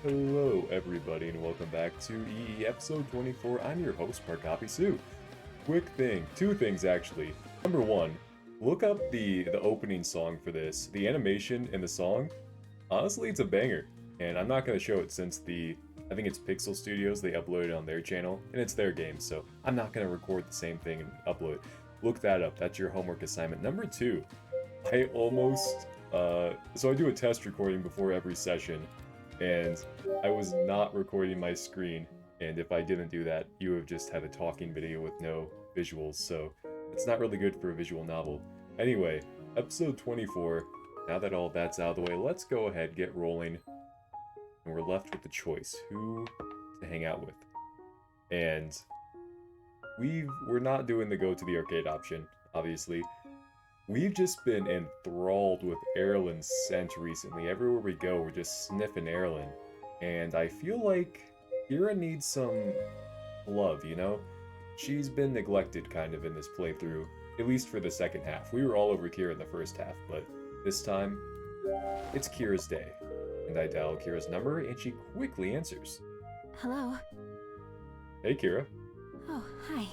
Hello, everybody, and welcome back to EE episode 24. I'm your host, Parkapi Sue. Quick thing, two things actually. Number one, look up the opening song for this. The animation in the song, honestly, it's a banger. And I'm not going to show it since I think it's Pixel Studios, they upload it on their channel, and it's their game, so I'm not going to record the same thing and upload it. Look that up, that's your homework assignment. Number two, I almost, so I do a test recording before every session, and I was not recording my screen, and if I didn't do that, you would have just had a talking video with no visuals, so it's not really good for a visual novel. Anyway, episode 24, now that all that's out of the way, let's go ahead, get rolling, and we're left with the choice, who to hang out with. And we're not doing the go to the arcade option, obviously. We've just been enthralled with Erlen's scent recently. Everywhere we go, we're just sniffing Erlen. And I feel like Kira needs some love, you know? She's been neglected kind of in this playthrough, at least for the second half. We were all over Kira in the first half, but this time, it's Kira's day. And I dial Kira's number, and she quickly answers. Hello. Hey, Kira. Oh, hi.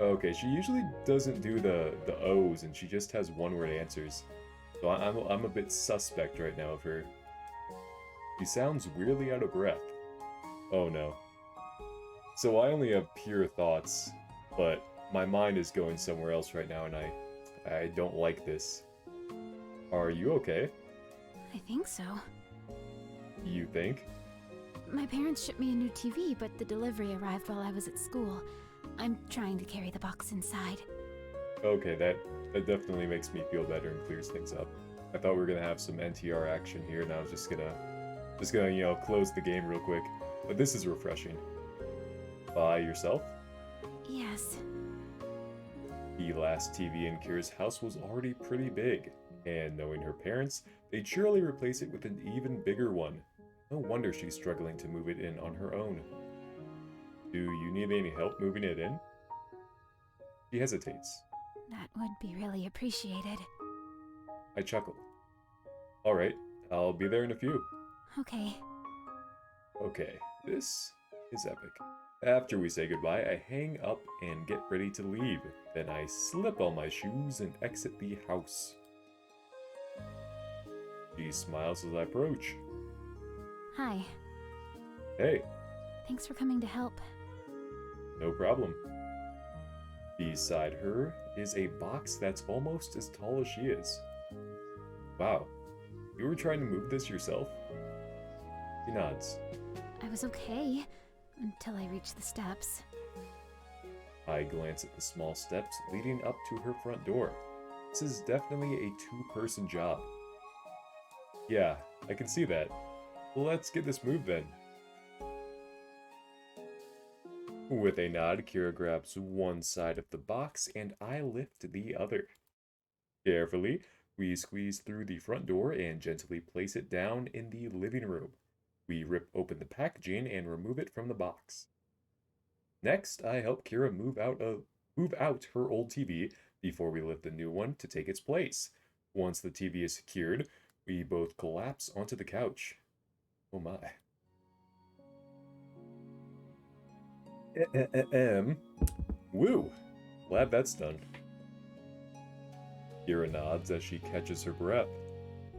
Okay, she usually doesn't do the O's, and she just has one-word answers. So I'm a bit suspect right now of her. She sounds weirdly out of breath. Oh no. So I only have pure thoughts, but my mind is going somewhere else right now, and I don't like this. Are you okay? I think so. You think? My parents shipped me a new TV, but the delivery arrived while I was at school. I'm trying to carry the box inside. Okay, that definitely makes me feel better and clears things up. I thought we were gonna have some NTR action here, and I was just gonna, you know, close the game real quick. But this is refreshing. By yourself? Yes. The last TV in Kira's house was already pretty big, and knowing her parents, they'd surely replace it with an even bigger one. No wonder she's struggling to move it in on her own. Do you need any help moving it in? She hesitates. That would be really appreciated. I chuckle. Alright, I'll be there in a few. Okay. Okay, this is epic. After we say goodbye, I hang up and get ready to leave. Then I slip on my shoes and exit the house. She smiles as I approach. Hi. Hey. Thanks for coming to help. No problem. Beside her is a box that's almost as tall as she is. Wow, you were trying to move this yourself? She nods. I was okay until I reached the steps. I glance at the small steps leading up to her front door. This is definitely a two-person job. Yeah, I can see that. Let's get this moved then. With a nod, Kira grabs one side of the box and I lift the other. Carefully, we squeeze through the front door and gently place it down in the living room. We rip open the packaging and remove it from the box. Next, I help Kira move out her old TV before we lift the new one to take its place. Once the TV is secured, we both collapse onto the couch. Oh my. Woo! Glad that's done. Kira nods as she catches her breath.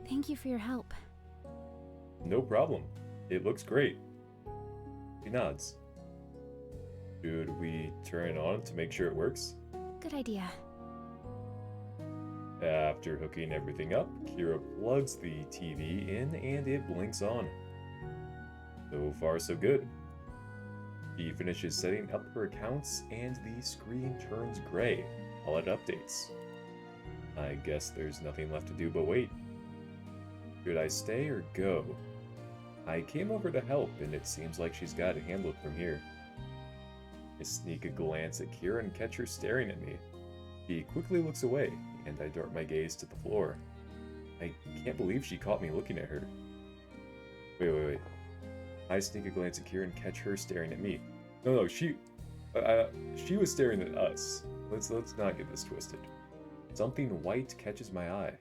Thank you for your help. No problem. It looks great. She nods. Should we turn it on to make sure it works? Good idea. After hooking everything up, Kira plugs the TV in and it blinks on. So far so good. She finishes setting up her accounts and the screen turns gray while it updates. I guess there's nothing left to do but wait. Should I stay or go? I came over to help and it seems like she's got it handled from here. I sneak a glance at Kira and catch her staring at me. She quickly looks away and I dart my gaze to the floor. I can't believe she caught me looking at her. Wait. I sneak a glance at Kira and catch her staring at me. No, she was staring at us. Let's not get this twisted. Something white catches my eye.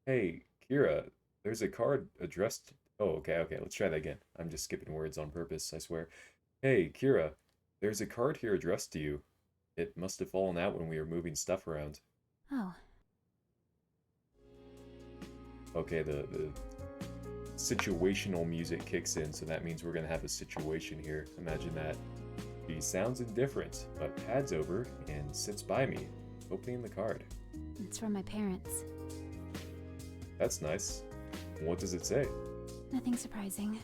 Hey, Kira, there's a card addressed Oh, okay, let's try that again. I'm just skipping words on purpose, I swear. Hey, Kira, there's a card here addressed to you. It must have fallen out when we were moving stuff around. Oh, Okay, the situational music kicks in, so that means we're gonna have a situation here. Imagine that. She sounds indifferent, but pads over and sits by me, opening the card. it's from my parents. That's nice. What does it say? Nothing surprising.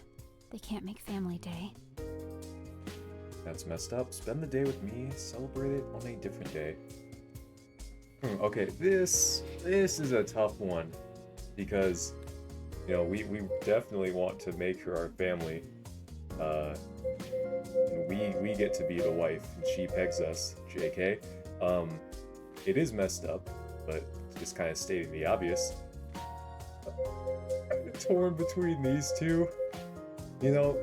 They can't make family day. That's messed up. Spend the day with me, celebrate it on a different day. Okay, this is a tough one. Because, you know, we definitely want to make her our family. We get to be the wife, and she pegs us, JK. It is messed up, but just kind of stating the obvious. Torn between these two. You know,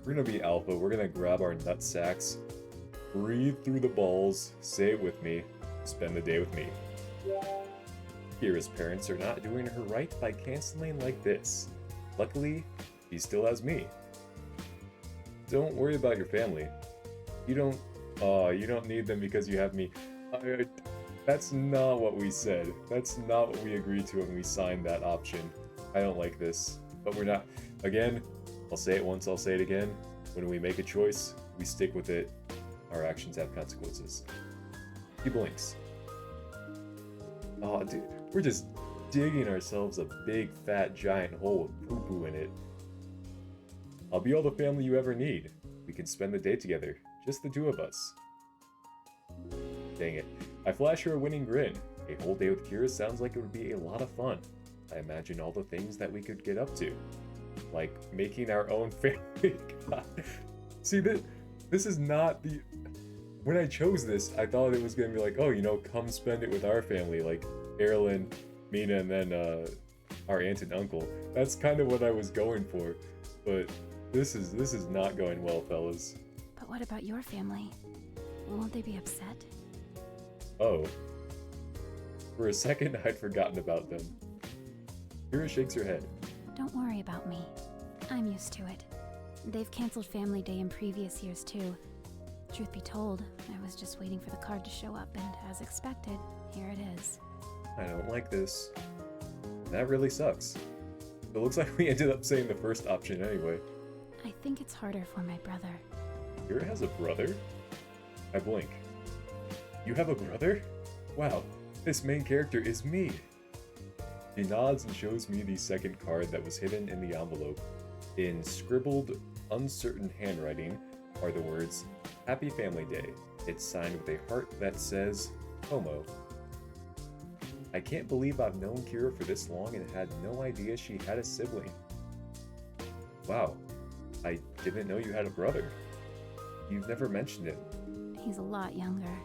we're gonna be alpha. We're gonna grab our nut sacks, breathe through the balls, say it with me, spend the day with me. Kira's parents are not doing her right by canceling like this. Luckily, he still has me. Don't worry about your family. You don't need them because you have me. That's not what we said. That's not what we agreed to when we signed that option. I don't like this, but we're not. Again, I'll say it once, I'll say it again. When we make a choice, we stick with it. Our actions have consequences. He blinks. Oh, dude, we're just digging ourselves a big, fat, giant hole with poo-poo in it. I'll be all the family you ever need. We can spend the day together, just the two of us. Dang it. I flash her a winning grin. A whole day with Kira sounds like it would be a lot of fun. I imagine all the things that we could get up to. Like making our own family. God. See, this is not the... When I chose this, I thought it was going to be like, oh, you know, come spend it with our family. Like Erlen, Mina, and then our aunt and uncle. That's kind of what I was going for. But this is not going well, fellas. But what about your family? Won't they be upset? Oh. For a second, I'd forgotten about them. Kira shakes her head. Don't worry about me. I'm used to it. They've canceled family day in previous years too. Truth be told, I was just waiting for the card to show up, and as expected, here it is. I don't like this. That really sucks. It looks like we ended up saying the first option anyway. I think it's harder for my brother. Kira has a brother? I blink. You have a brother? Wow, this main character is me. He nods and shows me the second card that was hidden in the envelope. In scribbled, uncertain handwriting are the words, Happy Family Day. It's signed with a heart that says, Homo. I can't believe I've known Kira for this long and had no idea she had a sibling. Wow, I didn't know you had a brother. You've never mentioned it. He's a lot younger.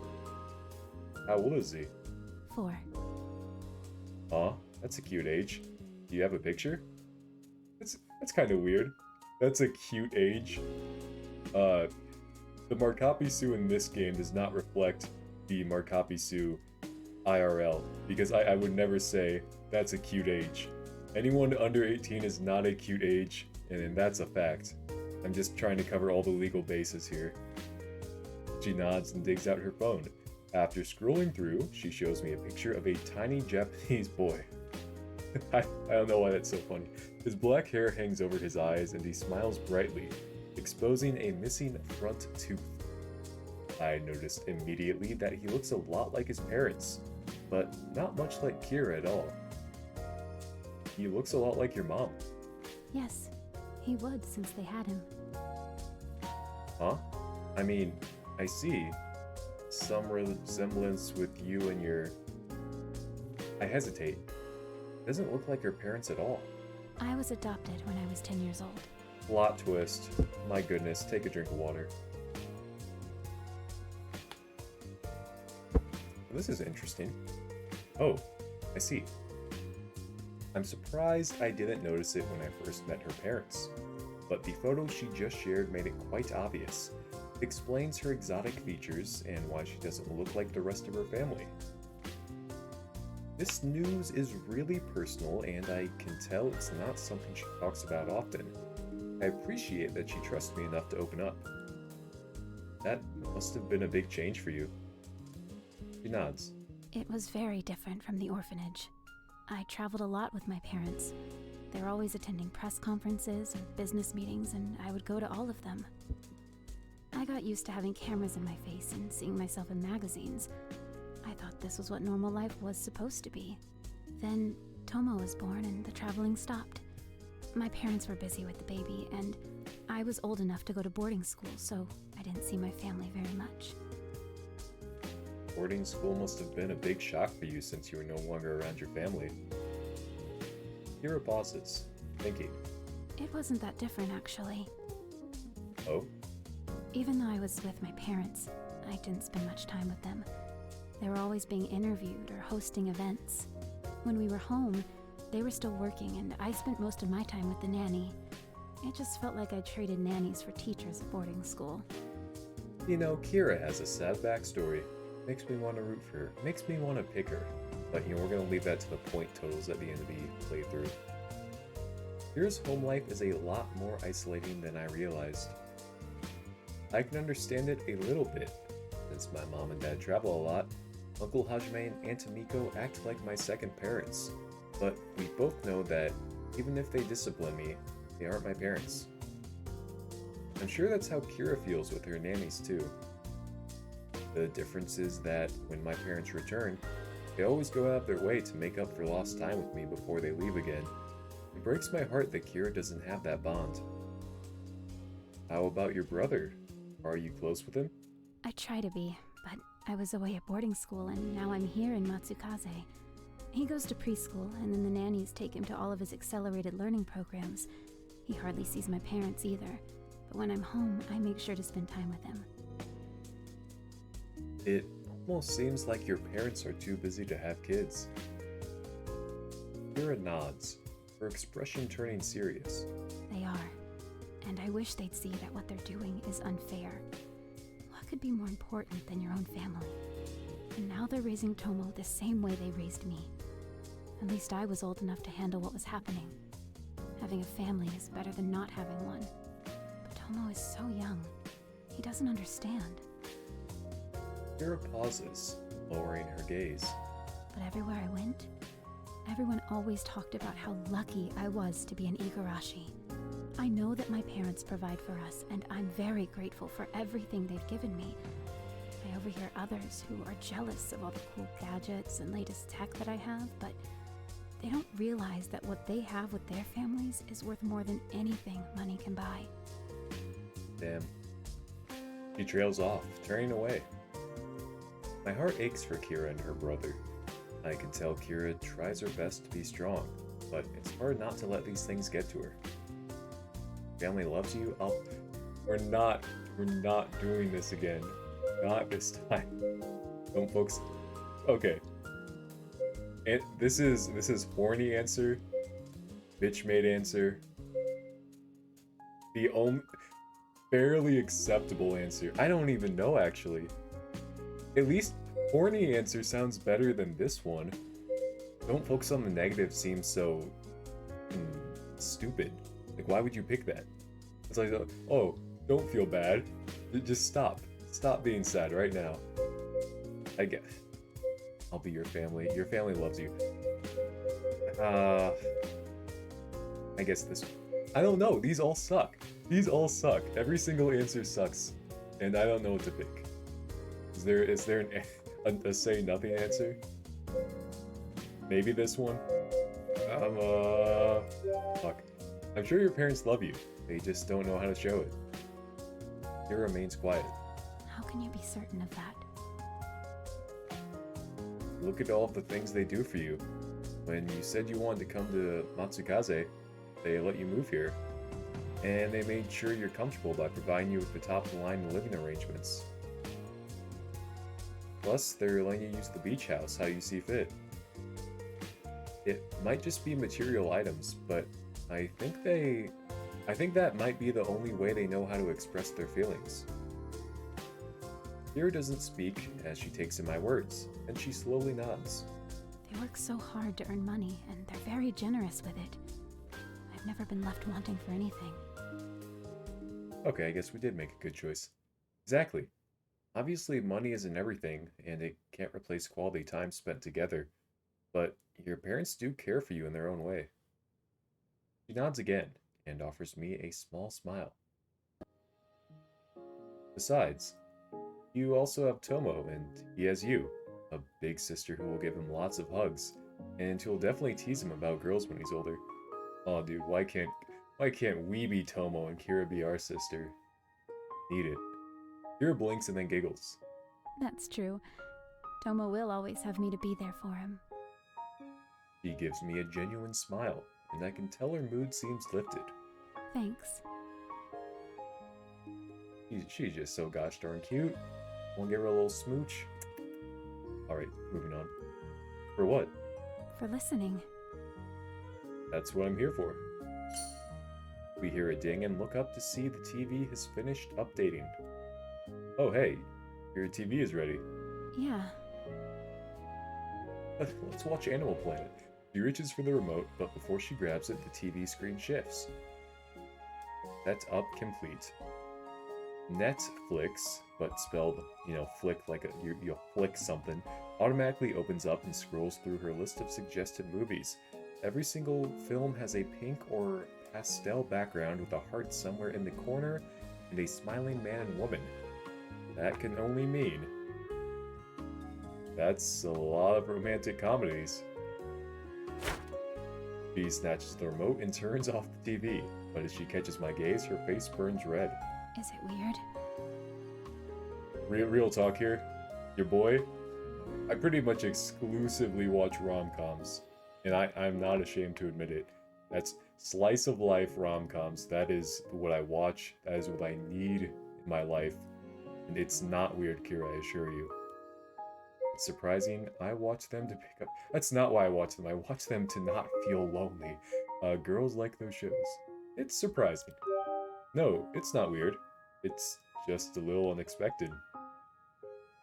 How old is he? 4. Aw, that's a cute age. Do you have a picture? That's kind of weird. That's a cute age. The Markapisu in this game does not reflect the Markapisu IRL, because I would never say that's a cute age. Anyone under 18 is not a cute age, and that's a fact. I'm just trying to cover all the legal bases here. She nods and digs out her phone. After scrolling through, she shows me a picture of a tiny Japanese boy. I don't know why that's so funny. His black hair hangs over his eyes and he smiles brightly, exposing a missing front tooth. I noticed immediately that he looks a lot like his parents, but not much like Kira at all. He looks a lot like your mom. Yes, he would since they had him. Huh? I mean, I see some resemblance with you and your... I hesitate. Doesn't look like your parents at all. I was adopted when I was 10 years old. Plot twist. My goodness, take a drink of water. This is interesting. Oh, I see. I'm surprised I didn't notice it when I first met her parents, but the photo she just shared made it quite obvious. It explains her exotic features and why she doesn't look like the rest of her family. This news is really personal, and I can tell it's not something she talks about often. I appreciate that she trusts me enough to open up. That must have been a big change for you. She nods. It was very different from the orphanage. I traveled a lot with my parents. They were always attending press conferences and business meetings, and I would go to all of them. I got used to having cameras in my face and seeing myself in magazines. I thought this was what normal life was supposed to be. Then Tomo was born and the traveling stopped. My parents were busy with the baby, and I was old enough to go to boarding school, so I didn't see my family very much. Boarding school must have been a big shock for you since you were no longer around your family. Kira pauses, thinking. It wasn't that different, actually. Oh? Even though I was with my parents, I didn't spend much time with them. They were always being interviewed or hosting events. When we were home, they were still working, and I spent most of my time with the nanny. It just felt like I traded nannies for teachers at boarding school. You know, Kira has a sad backstory. Makes me want to root for her. Makes me want to pick her. But, we're going to leave that to the point totals at the end of the playthrough. Kira's home life is a lot more isolating than I realized. I can understand it a little bit, since my mom and dad travel a lot. Uncle Hajime and Aunt Amiko act like my second parents. But we both know that, even if they discipline me, they aren't my parents. I'm sure that's how Kira feels with her nannies too. The difference is that when my parents return, they always go out of their way to make up for lost time with me before they leave again. It breaks my heart that Kira doesn't have that bond. How about your brother? Are you close with him? I try to be, but I was away at boarding school, and now I'm here in Matsukaze. He goes to preschool, and then the nannies take him to all of his accelerated learning programs. He hardly sees my parents either, but when I'm home, I make sure to spend time with him. It almost seems like your parents are too busy to have kids. Kira nods, her expression turning serious. They are, and I wish they'd see that what they're doing is unfair. What could be more important than your own family? And now they're raising Tomo the same way they raised me. At least I was old enough to handle what was happening. Having a family is better than not having one. But Tomo is so young. He doesn't understand. Kira pauses, lowering her gaze. But everywhere I went, everyone always talked about how lucky I was to be an Igarashi. I know that my parents provide for us, and I'm very grateful for everything they've given me. I overhear others who are jealous of all the cool gadgets and latest tech that I have, but they don't realize that what they have with their families is worth more than anything money can buy. Damn. She trails off, turning away. My heart aches for Kira and her brother. I can tell Kira tries her best to be strong, but it's hard not to let these things get to her. Family loves you. We're not doing this again. Not this time. Don't focus. Okay. And this is horny answer. Bitch made answer. The only barely acceptable answer. I don't even know actually. At least horny answer sounds better than this one. Don't focus on the negative seems so stupid. Like, why would you pick that? It's like, oh, don't feel bad. Just stop. Stop being sad right now. I guess. I'll be your family. Your family loves you. I guess this. I don't know. These all suck. These all suck. Every single answer sucks, and I don't know what to pick. Is there a say nothing answer? Maybe this one. Fuck. I'm sure your parents love you. They just don't know how to show it. Kira remains quiet. How can you be certain of that? Look at all of the things they do for you. When you said you wanted to come to Matsukaze, they let you move here. And they made sure you're comfortable by providing you with the top-of-the-line living arrangements. Plus, they're letting you use the beach house how you see fit. It might just be material items, but I think that might be the only way they know how to express their feelings. Kira doesn't speak as she takes in my words, and she slowly nods. They work so hard to earn money, and they're very generous with it. I've never been left wanting for anything. Okay, I guess we did make a good choice. Exactly. Obviously, money isn't everything, and it can't replace quality time spent together, but your parents do care for you in their own way. She nods again and offers me a small smile. Besides, you also have Tomo, and he has you, a big sister who will give him lots of hugs, and who will definitely tease him about girls when he's older. Oh, dude, why can't we be Tomo and Kira be our sister? Need it. Kira blinks and then giggles. That's true. Tomo will always have me to be there for him. She gives me a genuine smile, and I can tell her mood seems lifted. Thanks. She's just so gosh darn cute. Wanna give her a little smooch? Alright, moving on. For what? For listening. That's what I'm here for. We hear a ding and look up to see the TV has finished updating. Oh hey, your TV is ready. Yeah. Let's watch Animal Planet. She reaches for the remote, but before she grabs it, the TV screen shifts. Set up complete. Netflix, but spelled, flick like you flick something, automatically opens up and scrolls through her list of suggested movies. Every single film has a pink or pastel background with a heart somewhere in the corner and a smiling man and woman. That can only mean that's a lot of romantic comedies. She snatches the remote and turns off the TV, but as she catches my gaze, her face burns red. Is it weird? Real talk here. Your boy, I pretty much exclusively watch rom-coms, and I'm not ashamed to admit it. That's slice of life rom-coms. That is what I watch. That is what I need in my life. And it's not weird, Kira, I assure you. It's surprising. I watch them to pick up... That's not why I watch them. I watch them to not feel lonely. Girls like those shows. It's surprising. No, it's not weird. It's just a little unexpected.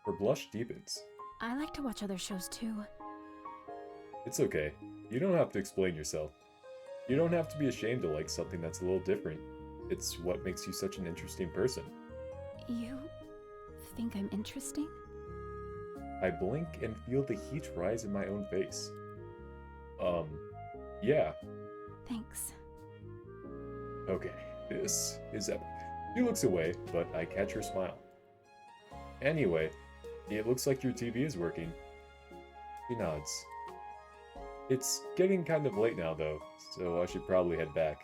Her blush deepens. I like to watch other shows too. It's okay. You don't have to explain yourself. You don't have to be ashamed to like something that's a little different. It's what makes you such an interesting person. You think I'm interesting? I blink and feel the heat rise in my own face. Yeah. Thanks. Okay, this is epic. She looks away, but I catch her smile. Anyway, it looks like your TV is working. She nods. It's getting kind of late now, though, so I should probably head back.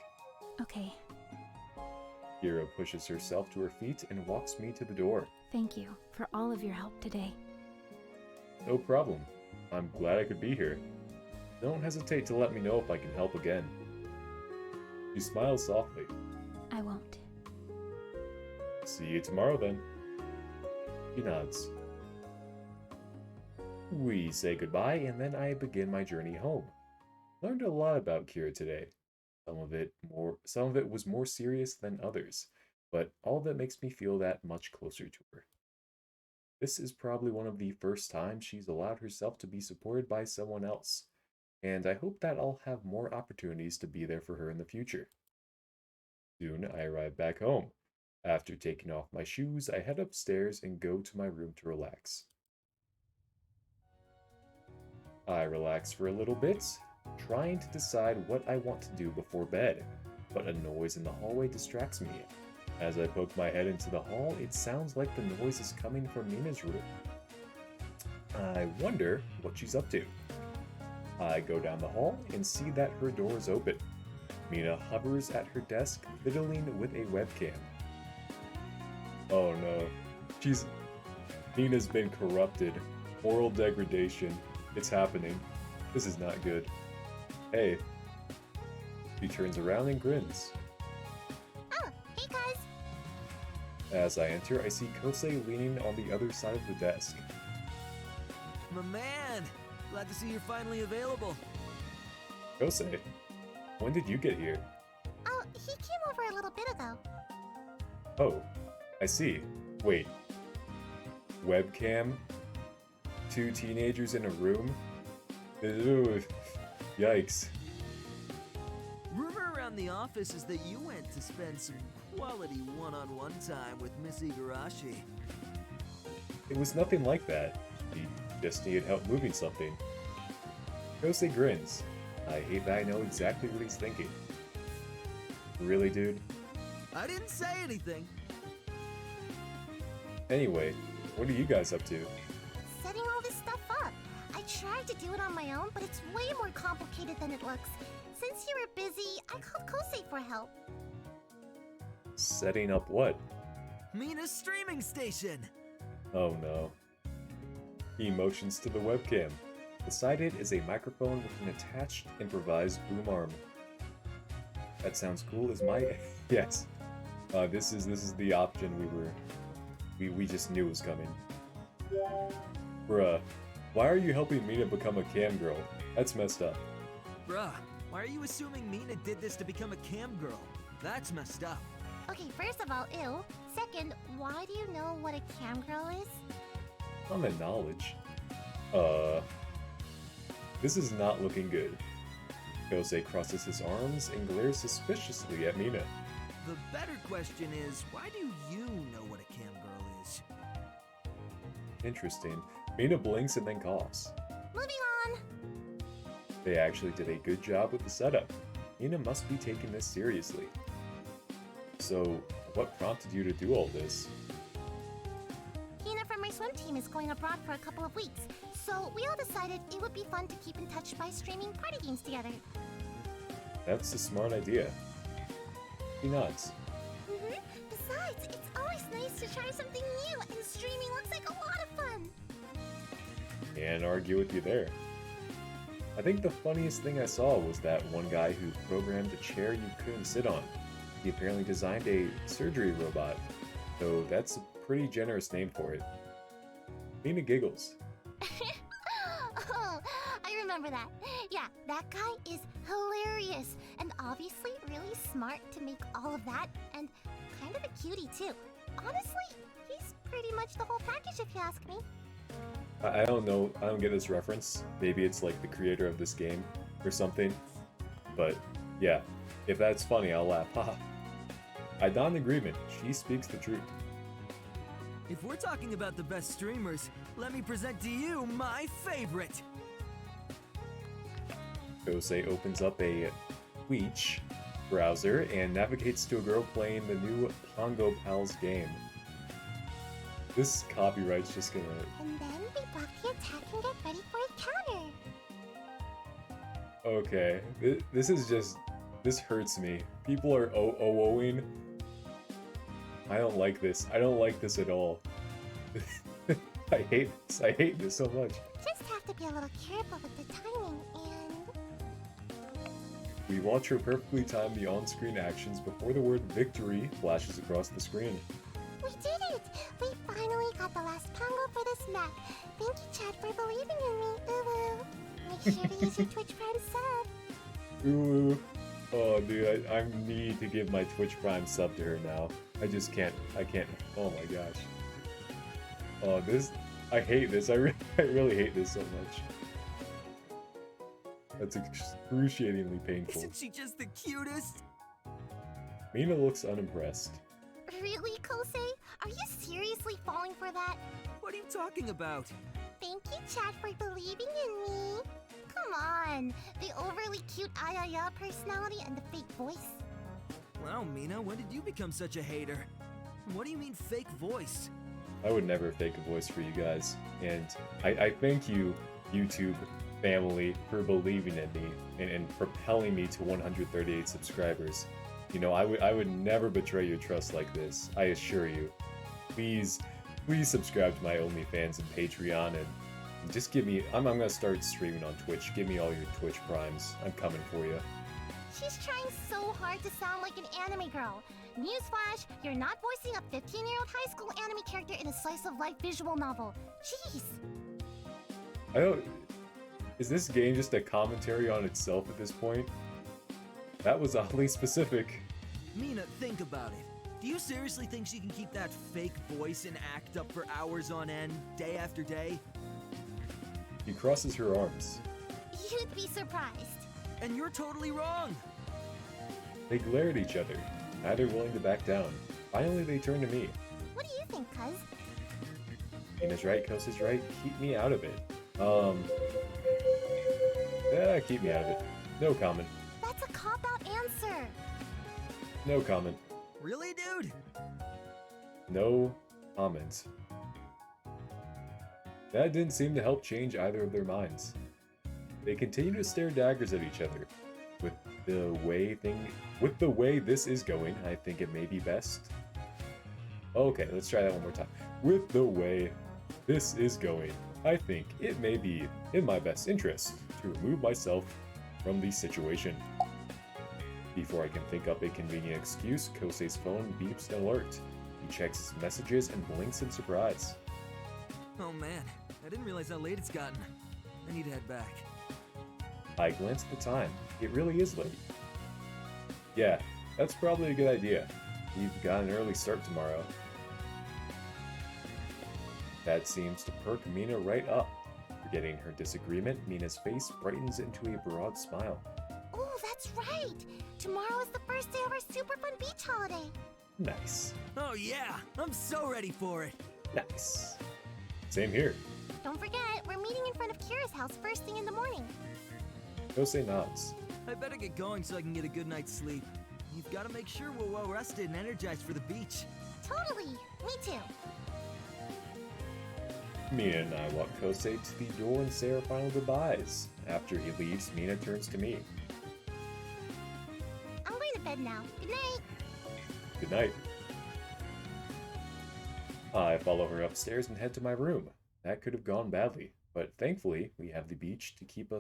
Okay. Kira pushes herself to her feet and walks me to the door. Thank you for all of your help today. No problem. I'm glad I could be here. Don't hesitate to let me know if I can help again. She smiles softly. I won't. See you tomorrow then. She nods. We say goodbye and then I begin my journey home. Learned a lot about Kira today. Some of it was more serious than others, but all of it makes me feel that much closer to her. This is probably one of the first times she's allowed herself to be supported by someone else, and I hope that I'll have more opportunities to be there for her in the future. Soon I arrive back home. After taking off my shoes, I head upstairs and go to my room to relax. I relax for a little bit, trying to decide what I want to do before bed, but a noise in the hallway distracts me. As I poke my head into the hall, it sounds like the noise is coming from Mina's room. I wonder what she's up to. I go down the hall and see that her door is open. Mina hovers at her desk, fiddling with a webcam. Oh no, Mina's been corrupted. Moral degradation. It's happening. This is not good. Hey. She turns around and grins. Oh, hey guys! As I enter, I see Kosei leaning on the other side of the desk. My man! Glad to see you're finally available. Kosei, when did you get here? Oh, he came over a little bit ago. Oh, I see. Wait. Webcam? 2 teenagers in a room? Ew. Yikes. Rumor around the office is that you went to spend some quality one-on-one time with Miss Igarashi. It was nothing like that. He just needed help moving something. Kosei grins. I hate that I know exactly what he's thinking. Really, dude? I didn't say anything. Anyway, what are you guys up to? Setting all this stuff up. I tried to do it on my own, but it's way more complicated than it looks. Since you were busy, I called Kosei for help. Setting up what? Mina's streaming station. Oh no. He motions to the webcam. Beside it is a microphone with an attached improvised boom arm. That sounds cool as my... Yes. This is the option we just knew was coming. Bruh, why are you helping Mina become a cam girl? That's messed up. Bruh, why are you assuming Mina did this to become a cam girl? That's messed up. Okay, first of all, ew. Second, why do you know what a cam girl is? Common knowledge. This is not looking good. Kosei crosses his arms and glares suspiciously at Mina. The better question is, why do you know what a cam girl is? Interesting. Mina blinks and then coughs. Moving on. They actually did a good job with the setup. Mina must be taking this seriously. So, what prompted you to do all this? Hina from my swim team is going abroad for a couple of weeks, so we all decided it would be fun to keep in touch by streaming party games together. That's a smart idea. He nods. Besides, it's always nice to try something new, and streaming looks like a lot of fun. Can't argue with you there. I think the funniest thing I saw was that one guy who programmed a chair you couldn't sit on. He apparently designed a surgery robot, though that's a pretty generous name for it. Mina giggles. Oh, I remember that. Yeah, that guy is hilarious, and obviously really smart to make all of that, and kind of a cutie too. Honestly, he's pretty much the whole package if you ask me. I don't know, I don't get this reference. Maybe it's like the creator of this game or something. But yeah, if that's funny, I'll laugh. Haha. I don agreement. She speaks the truth. If we're talking about the best streamers, let me present to you my favorite. Kosei opens up a Twitch browser and navigates to a girl playing the new Pongo Pals game. This copyright's just gonna... And then we block the attack and get ready for a counter. Okay, this is just... This hurts me. People are oh-ohing. I don't like this. I don't like this at all. I hate this. I hate this so much. Just have to be a little careful with the timing and... We watch her perfectly time the on-screen actions before the word victory flashes across the screen. We did it! We finally got the last Pongo for this map. Thank you, Chad, for believing in me. Ooh. Make sure to use your Twitch Prime sub. Ooh. Oh, dude, I need to give my Twitch Prime sub to her now. I just can't. I can't. Oh my gosh. Oh, this. I hate this. I really hate this so much. That's excruciatingly painful. Isn't she just the cutest? Mina looks unimpressed. Really, Kosei? Are you seriously falling for that? What are you talking about? Thank you, Chad, for believing in me. Come on. The overly cute Ayaya personality and the fake voice. Wow, Mina, when did you become such a hater? What do you mean fake voice? I would never fake a voice for you guys. And I thank you, YouTube family, for believing in me and propelling me to 138 subscribers. You know, I would never betray your trust like this, I assure you. Please subscribe to my OnlyFans and Patreon and just give me... I'm gonna start streaming on Twitch. Give me all your Twitch Primes. I'm coming for you. She's trying so hard to sound like an anime girl. Newsflash, you're not voicing a 15-year-old high school anime character in a slice-of-life visual novel. Jeez. I don't... Is this game just a commentary on itself at this point? That was oddly specific. Mina, think about it. Do you seriously think she can keep that fake voice and act up for hours on end, day after day? He crosses her arms. You'd be surprised. And you're totally wrong. They glare at each other, neither willing to back down. Finally, they turn to me. What do you think, cuz? Mina's right, Kose's right. Keep me out of it. Yeah, keep me out of it. No comment. That's a cop-out answer. No comment. Really, dude? No comment. That didn't seem to help change either of their minds. They continue to stare daggers at each other. With the way this is going, I think it may be best. Okay, let's try that one more time. With the way this is going, I think it may be in my best interest to remove myself from the situation. Before I can think up a convenient excuse, Kose's phone beeps an alert. He checks his messages and blinks in surprise. Oh man, I didn't realize how late it's gotten. I need to head back. I glance at the time. It really is late. Yeah, that's probably a good idea. You've got an early start tomorrow. That seems to perk Mina right up. Forgetting her disagreement, Mina's face brightens into a broad smile. Oh, that's right. Tomorrow is the first day of our super fun beach holiday. Nice. Oh yeah, I'm so ready for it. Nice. Same here. Don't forget, we're meeting in front of Kira's house first thing in the morning. Kose nods. I better get going so I can get a good night's sleep. You've got to make sure we're well rested and energized for the beach. Totally. Me too. Mina and I walk Kose to the door and say our final goodbyes. After he leaves, Mina turns to me. I'm going to bed now. Good night. Good night. I follow her upstairs and head to my room. That could have gone badly, but thankfully we have the beach to keep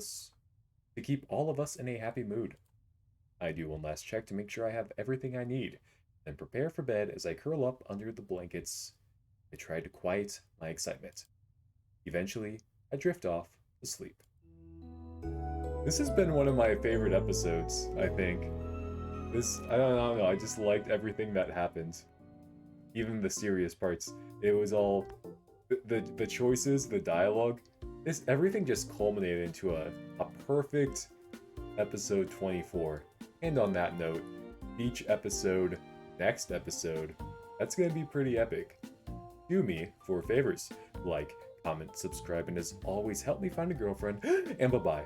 all of us in a happy mood. I do one last check to make sure I have everything I need, then prepare for bed as I curl up under the blankets. I try to quiet my excitement. Eventually, I drift off to sleep. This has been one of my favorite episodes, I think. I don't know, I just liked everything that happened. Even the serious parts. It was all, the choices, the dialogue, everything just culminated into a perfect episode 24. And on that note, each episode, next episode, that's gonna be pretty epic. Do me 4 favors. Like, comment, subscribe, and as always, help me find a girlfriend, and bye-bye.